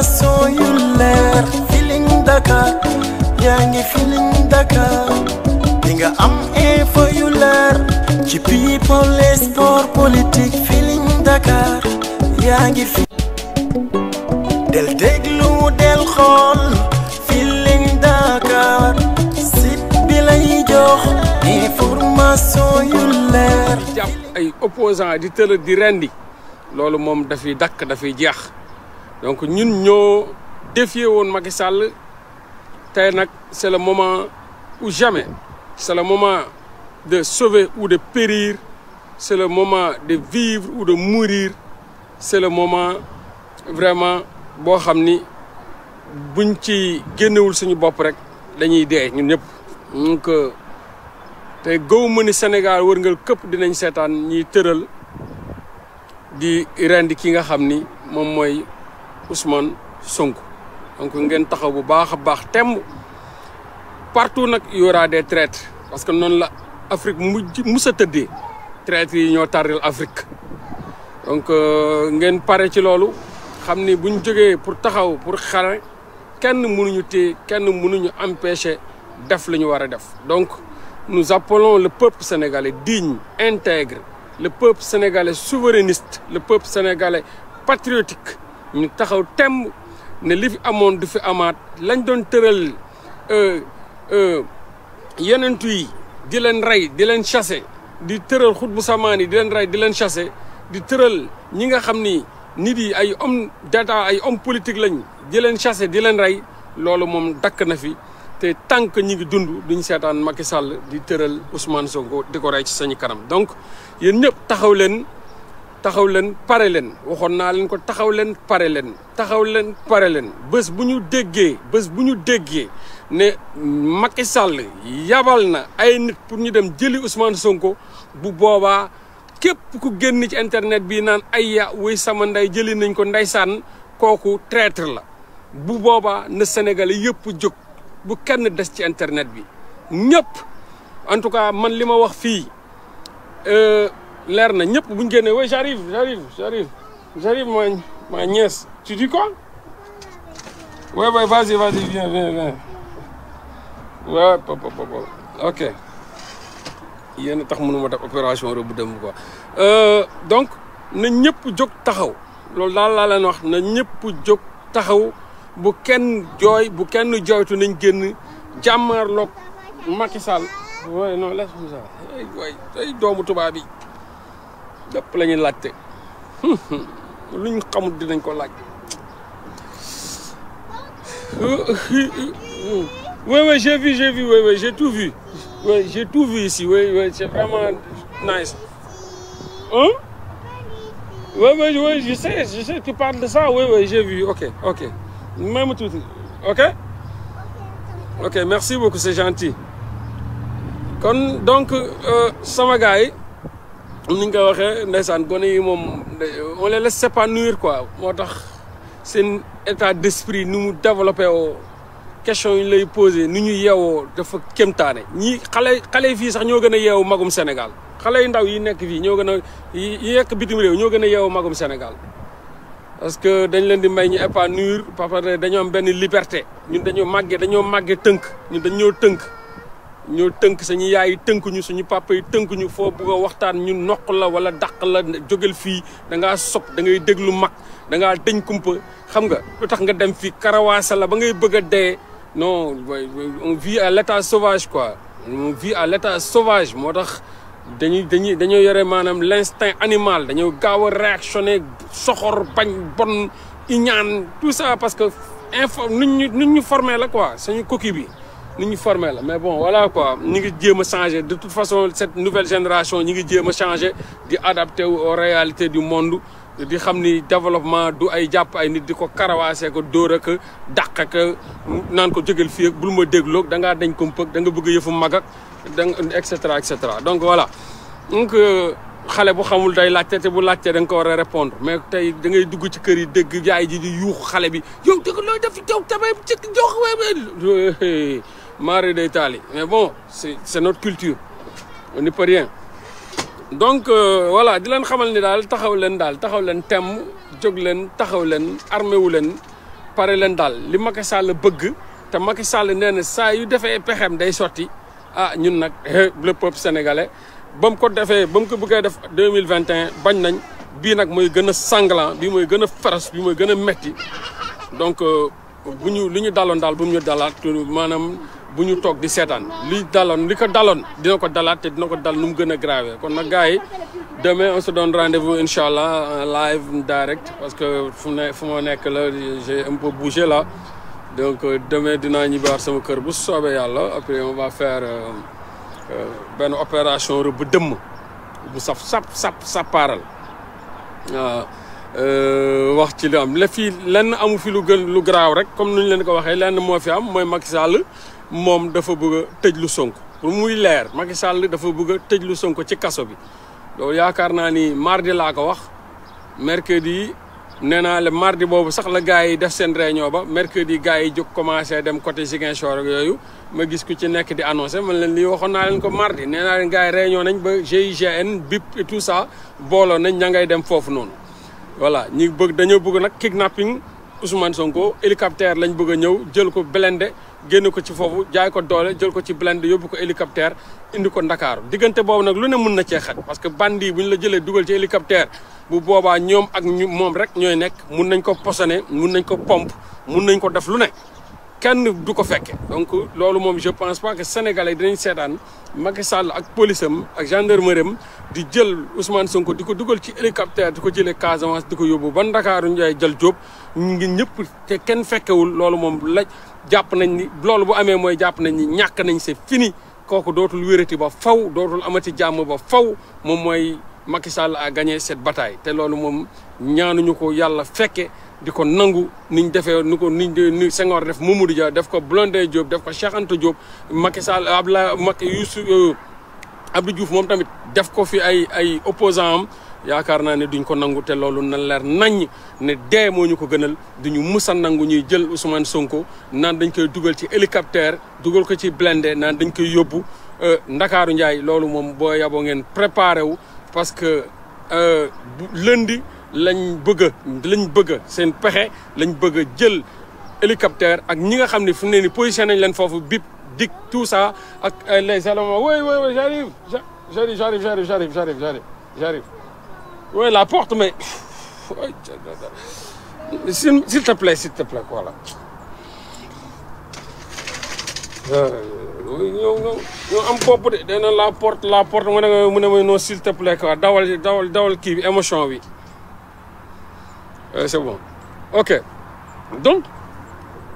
information yu leer Feeling Dakar yaa ngi Feeling Dakar di nga am info yu leer ci people et sport politique Feeling Dakar yaa ngi fi del déglu del xool Feeling Dakar site bi lay jox information yu leer jàpp ay opposants di tëral di rendi loolu moom dafay dakk dafay jeex donc ñun ñoo défier woon Macky Sall tey nag c'est le moment ou jamais c'est le moment de sauver ou de périr c'est le moment de vivre ou de mourir c'est le moment vraiment boo xam ni buñ ci génnewul suñu bopp rek dañuy dee ñun ñëpp. donc tey gaw ma ni Sénégal wërngal këpp dinañ seetaan ñiy tëral di rendi ki nga xam ni moom mooy Ousmane Sonko. donc ngeen taxaw bu baax a baax temb partout nag y aura des traîtres parce que noonu la Afrique mus a tëddee traîtres yi ñoo tardel Afrique. donc ngeen pare ci loolu xam ni buñ jógee pour taxaw pour xare kenn mënuñu téye kenn mënuñu empêcher def li ñu war a def. donc nous appelons le peuple sénégalais digne intègre le peuple sénégalais souverainiste le peuple sénégalais patriotique ñu taxaw temb ne li fi amoon du fi amaat lañ doon tëral yenentu yi di leen rey di leen chasser di tëral xut bu samaan yi di leen rey di leen chasser di tëral ñi nga xam ni nit yi ay homme d'état ay homme politique lañ di leen chasser di leen rey loolu moom dakk na fi te tant que ñi ngi dund duñ seetaan Macky Sall di tëral Ousmane Sonko di ko rey ci sañu kanam. donc yéen ñëpp taxaw leen pare leen waxoon naa leen ko taxaw leen pare leen bés bu ñu déggee ne Macky Sall yabal na ay nit pour ñu dem jëli Ousmane Sonko bu boobaa képp ku génn ci internet bi naan ay ya wuy sama nday jëli nañ ko ndeysaan kooku traître la bu boobaa na Sénégalais yëpp jóg bu kenn des ci internet bi ñëpp en tout cas man li ma wax fii leer na ñëpp buñ génnee oui j'arrive ma nièce tu dis quoi ouais vas-y viens ouais papa ok yéen tax mënuma def opération rëbb dem quoi donc na ñëpp jóg taxaw loolu daal laa leen wax na ñëpp jóg taxaw bu kenn jooytu nañ génn jàmmaarloog Macky Sall ouais non laisse-moi ça ay doomu tubaab bi lépp la ñuy laajte luñ xamul dinañ ko laaj. oui j'ai vu oui j'ai tout vu oui j'ai tout vu ici oui c'est vraiment nice. Hein? Oui je sais tu parles de ça oui j'ai vu ok même tout ok merci beaucoup c'est gentil. kon donc sama gars yi ni nga ko waxee ndeysaan gone yi moom on les laisse s'épanouir quoi moo tax seen état d'esprit ni mu développé woo question yi lay posé ni ñu yeewoo dafa kéemtaane ñii xale yi fii sax ñoo gën a yeewu magum Sénégal xale yu ndaw yi nekk fii ñoo gën a yi nekk bitim réew ñoo gën a yeewu magum Sénégal parce que dañ leen di may ñu épanouir parce que dañoo am benn liberté ñun dañoo màggee tënk ñun dañoo ñoo tënk suñu yaay yi tënkuñu suñu papa yi tënkuñu foo bëgg a waxtaan ñu noq la wala dàq la jógal fii da ngaa sob da ngay déglu mag da ngaa deñ kumpa xam nga lu tax nga dem fii karawaasa la ba ngay bëgg a dee non on vit à l'état sauvage quoi on vit à l'état sauvage moo tax dañoo yore maanaam l'instinct animal dañoo gaaw a réactionner soxor bañ bon iñaan tout ça parce que nuñ ñu formé la quoi suñu coquille bi ni ñu formé la mais bon voilà quoi ñu ngi jéem a changer de toute façon cette nouvelle génération ñu ngi jéem a changer di adapter aux réalités du monde di xam ni développement du ay jàpp ay nit di ko karawaasee ko dóor ak dàq ak naan ko jógal fii ak bul ma dégloog da ngaa dañ ko mpëg da nga bëgg yëfu mag ak da et cetera donc voilà donc xale bu xamul day laajte te bu laajtee da nga ko war a répondre mais tey da ngay dugg ci kër yi dégg jaay ji di yuuxu xale bi yow dëgg looy def yow tamit ci jox marée day taali mais bon c'est notre culture on n'y peut rien donc voilà di leen xamal ni daal taxaw leen temm jóg leen taxaw leen armé wu leen pare leen daal li Macky Sall bëgg te Macky Sall nee na saa yu defee pexem day sotti ah ñun nag le peuple sénégalais ba mu ko defee ba mu ko bëggee def 2021 bañ nañ bii nag mooy gën a sanglant bii mooy gën a féroce bii mooy gën a metti donc bu ñu li ñu daloon daal bu mu ñu dalaat maanaam bu ñu toog di seetaan li daloon li ko daloon dina ko dalaat te dina ko dal nu mu gën a grave kon nag gars yi demain on se donne rendez-vous incha allah live direct parce que fu ma nekk la j'ai un peu bougé là donc demain dinaa ñibbaat sama kër bu soobee yàlla après on va faire benn opération rëbb dëmm bu sappaaral wax ci li am la fii lenn amu fi lu gën lu garaaw rek comme nuñ leen ko waxee lenn moo fi am mooy Macky Sall moom dafa bëgg a tëj lu Sonko pour muy leer Macky Sall dafa bëgg a tëj lu Sonko ci kaso bi loolu yaakaar naa ni mardi laa ko wax mercredi nee naa la mardi boobu sax la gars yi def seen réunion ba mercredi gars yi jóg commencé dem côté Ziguinchor ak yooyu ma gis ku ci nekk di annoncé man leen lii waxoon naa leen ko mardi nee naa leen gars yi réunion nañ ba GIGN BIP et tout ça booloo nañ ña ngay dem foofu noonu voilà ñi bëgg dañoo bëgg nag kidnapping Ousmane Sonko hélicoptère lañ bëgg a ñëw jël ko blindé génn ko ci foofu jaay ko doole jël ko ci blindé yóbbu ko hélicoptère indi ko Dakar diggante boobu nag lu ne mën na cee xaj parce que bandi bu ñu la jëlee dugal ci hélicoptère bu boobaa ñoom ak moom rek ñooy nekk mun nañ ko posone mun nañ ko pompe mun nañ ko def lu ne kenn du ko fekke donc loolu moom je pense pas que sénégalais dinañ seetaan Macky Sall ak police am ak gendarmerie am di jël Ousmane Sonko di ko dugal ci hélicoptère di ko jëlee Casamance di ko yóbbu ba Ndakaaru Ndiaye jël Diop ñu ngi ñëpp te kenn fekkewul loolu moom la jàpp nañ ni loolu bu amee mooy jàpp nañ ni ñàkk nañ c'est fini kooku dootul wérati ba faw dootul amati jàmm ba faw moom mooy Macky Sall a gagné cette bataille te loolu moom ñaanuñu ko yàlla fekke di ko nangu niñ defee ni Senghor def Mamadou Dia def ko Blondin Diop def ko Cheikh Anta Diop Macky Sall Abdou Diouf moom tamit def ko fi ay opposant am yaakaar naa ne duñ ko nangu te loolu na leer naññ ne dee moo ñu ko gënal duñu musa nangu ñuy jël Ousmane Sonko naan dañ koy dugal ci hélicoptère dugal ko ci blindé naan dañ koy yóbbu Ndakaaru Ndiaye loolu moom boo yaboo ngeen préparé wu parce que lundi lañ bëgg seen pexe lañ bëgg a jël hélicoptère ak ñi nga xam ne fu ne ni positionné nañ leen foofu bip dik tout ça ak les éléments oui j'arrive oui la porte mais s'il te plaît voilà ñoo am bopp de dana la porte mu ne mooy non s'il te plaît quoi dawal kii bi émotion bi c'est bon ok donc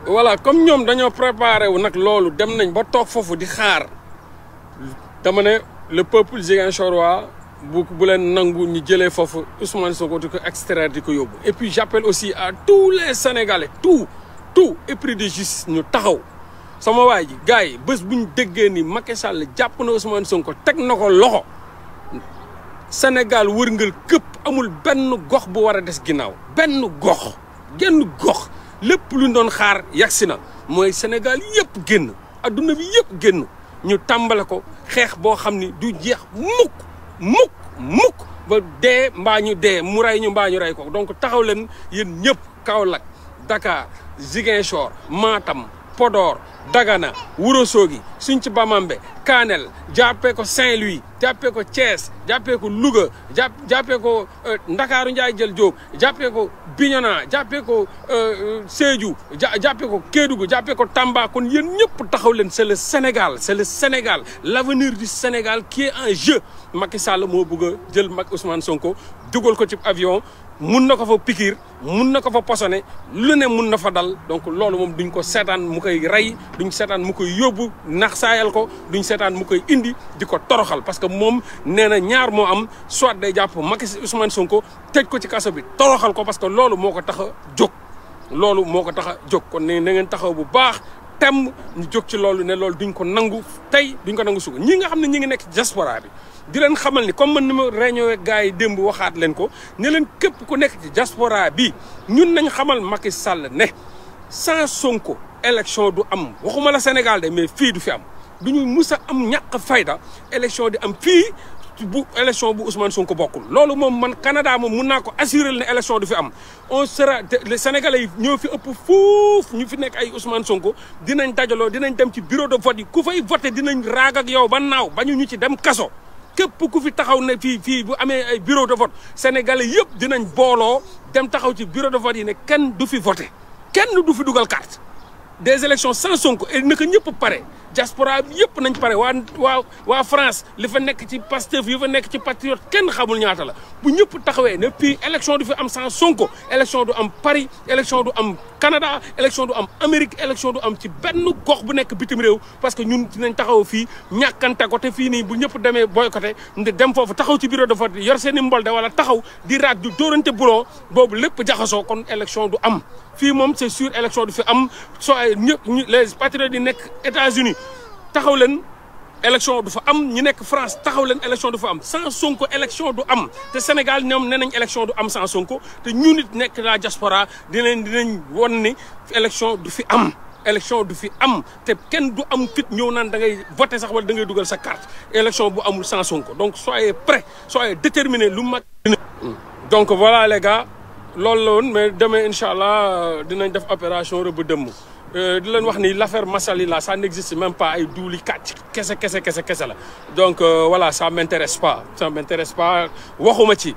voilà comme ñoom dañoo préparé wu nag loolu dem nañ ba toog foofu di xaar dama ne le peuple ziguinchorois bu leen nangu ñu jëlee foofu Ousmane Sonko di ko extraire di ko yóbbu et puis j'appelle aussi à tous les Sénégalais tout épris de justice ñu taxaw sama waay ji gars yi bés bu ñu déggee ni Macky Sall jàpp na Ousmane Sonko teg na ko loxo Sénégal wërngal këpp amul benn gox bu war a des ginnaaw genn gox lépp lu ñu doon xaar yagsi na mooy Sénégal yëpp génn adduna bi yëpp génn ñu tàmbale ko xeex boo xam ni du jeex mukk ba dee mbaa ñu dee mu rey ñu mbaa ñu rey ko donc taxaw leen yéen ñëpp Kaolack Dakar Ziguinchor Matam Podor Dagana Ourossogui Sinthiou Bamambé Kanel jàppee ko Saint-Louis jàppee ko Thiès jàppee ko Louga jàppee ko Ndakaaru Ndiaye jël Diop jàppee ko Bignona jàppee ko Sédhiou jàppee ko Kédougou jàppee ko Tamba kon yéen ñëpp taxaw leen c'est le Sénégal l'avenir du Sénégal qui est en jeu Macky Sall moo bëgg a jël Ousmane Sonko dugal ko ci avion mun na ko fa pikiir mun na ko fa posone lu ne mun na fa dal donc loolu moom duñ ko seetaan mu koy rey duñ seetaan mu koy yóbbu nax saayal ko duñ seetaan mu koy indi di ko toroxal parce que moom nee na ñaar moo am soit day jàpp Macky Ousmane Sonko tëj ko ci kaso bi toroxal ko parce que loolu moo ko tax a jóg kon ne na ngeen taxaw bu baax tem ñu jóg ci loolu ne loolu duñ ko nangu tey duñ ko nangu suga ñi nga xam ne ñi ngi nekk ci diaspora bi di leen xamal ni comme man ni ma réunion ak gars yi démb waxaat leen ko ne leen képp ku nekk ci diaspora bi ñun nañ xamal Macky Sall ne sans Sonko élection du am waxuma la Sénégal de mais fii du fi am du ñu mus a am ñàkk fayda élection di am fii bu élection bu Ousmane Sonko bokkul loolu moom man Canada moom mun naa ko assurer ne élection du fi am on sera les Sénégalais yi ñoo fi ëpp fuuf ñu fi nekk ay Ousmane Sonko dinañ dajaloo dinañ dem ci bureau de vote yi ku fay voté dinañ raag ak yow ba naaw bañu ñu ci dem kaso képp ku fi taxaw ne fii bu amee ay bureau de vote Sénégalais yëpp dinañ booloo dem taxaw ci bureau de vote yi ne kenn du fi voté kenn du fi dugal carte des élections sans Sonko et naka ñëpp pare diaspora bi yëpp nañ pare waa France li fa nekk ci Pastef yi fa nekk ci Patriote kenn xamul ñaata la bu ñëpp taxawee ne fii élection du fi am sans Sonko élection du am Paris élection du am Canada élection du am Amérique élection du am ci benn gox bu nekk bitim réew parce que ñun dinañ taxaw fii ñàkkante ko te fii nii bu ñëpp demee boycotté dem foofu taxaw ci bureau de vote yor seen i mbolde wala taxaw di raag du dóorante boulon boobu lépp jaxasoo kon élection du am fii moom c'est sûr élection du fi am soo ay ñëpp les patriotes yi nekk États-Unis taxaw leen élection du fa am ñi nekk France taxaw leen élection du fa am sans Sonko élection du am te Sénégal ñoom nee nañ élection du am sans Sonko te ñu nit nekk la diaspora dinañ won ni élection du fi am élection du fi am te kenn du am fit ñëw naan da ngay voter sax wala da ngay dugal sa carte élection bu amul sans Sonko donc soyez prêts soyez déterminés lu mag donc voilà les gars loolu la woon mais demain incha allah dinañ def opération rëbb dëmm di leen wax ni l'affaire Massaly là ça n'existe même pas ay duuli kàcc kese la donc voilà ça m'intéresse pas waxuma ci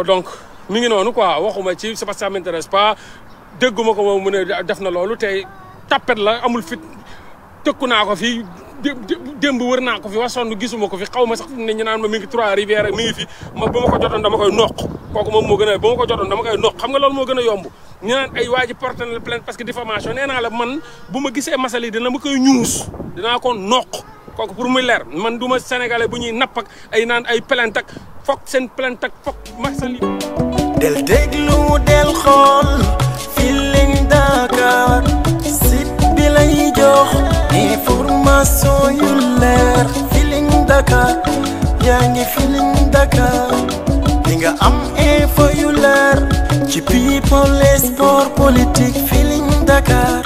donc mi ngi noonu quoi waxuma ci c'est parce que ça m'intéresse pas dégguma ko moom mu ne def na loolu tey tapet la amul fit tëkku naa ko fi démb wër naa ko fi wax sonn gisuma ko fi xaw ma sax ne ñu naan ma mi ngi Trois-Rivières mi ngi fi ma ba ma ko jotoon dama koy noq kooku moom moo gën a ba ma ko jotoon dama koy noq xam nga loolu moo gën a yomb ñu naan ay waa ji porté na plainte parce que diffamation nee naa la man bu ma gisee Massaly dina ma koy ñuus dinaa ko noq kooku pour muy leer man du ma sénégalais bu ñuy napp ak ay naan ay plainte ak foog seen plainte ak foog Massaly del déglu del xool Feeling Dakar site bi lay jox information yu leer Feeling Dakar yaa ngi Feeling Dakar di nga am info yu leer ci people et sport politique Feeling Dakar